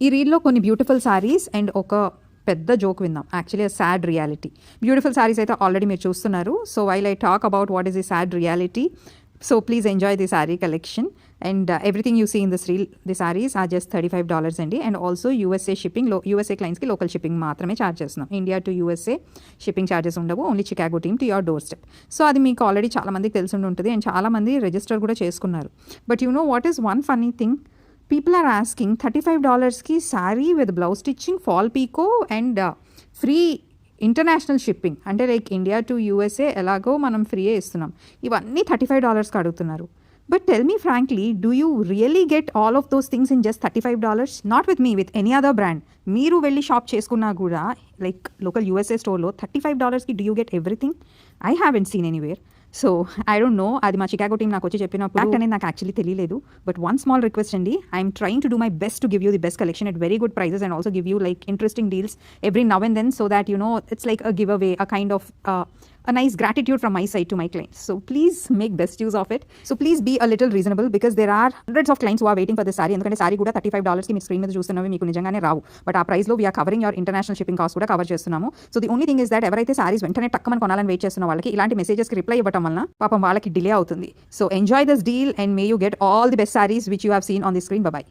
ఈ రీల్లో కొన్ని beautiful saris and ఒక పెద్ద జోక్ విందాం. Actually sad reality. Beautiful sarees అయితే ఆల్రెడీ మీరు చూస్తున్నారు. So while I talk about what is the sad reality, so please enjoy the saree collection and everything you see in this reel. The sarees are just $35 అండి. And also USA shipping, USA క్లయింట్స్కి local shipping మాత్రమే charge చేస్తున్నాం. India to USA shipping charges ఉండవు, only Chicago team to your doorstep. So అది మీకు already చాలామందికి తెలిసి ఉంటుంది అండ్ చాలామంది రిజిస్టర్ కూడా చేసుకున్నారు. But you know what is one funny thing, people are asking $35 ki saree with blouse stitching, fall pico and free international shipping. అంటే like India to USA ఎలాగో మనం ఫ్రీయే ఇస్తున్నాం, ఇవన్నీ $35కి అడుగుతున్నారు. But tell me frankly, do you really get all of those things in just $35? Not with me, with any other brand. మీరు వెళ్ళి షాప్ చేసుకున్నా కూడా లైక్ లోకల్ యూఎస్ఏ స్టోర్లో $35కి do you get everything? I haven't seen anywhere. So I don't know, అది మా Chicago team నాకు వచ్చి చెప్పిన ఫ్యాక్ట్ అనేది నాకు యాక్చువల్లీ తెలియలేదు. బట్ వన్ స్మాల్ రిక్వెస్ట్ అండి, I'm trying to do my best to give you the best collection at very good prices and also give you like interesting deals every now and then, so that you know it's like a giveaway, a kind of a nice gratitude from my side to my clients. So please make best use of it. So please be a little reasonable because there are hundreds of clients who are waiting for this saree. ఎందుకంటే sorry కూడా $35కి మీ screen మీద చూస్తున్నవి మీకు నిజంగానే రావు. But ఆ ప్రైస్లో we're covering your international shipping cost కూడా cover చేస్తున్నాము. So the only thing is that ఎవరైతే సారీస్ వెంటనే టక్కమని కొనాలని వెయిట్ చేస్తున్న వాళ్ళకి ఇలాంటి మెసేజెస్కి రిప్లై ఇవ్వడం వలన పాపం వాళ్ళకి డిలే అవుతుంది. So enjoy this deal and may you get all the best saris which you have seen on the screen. By.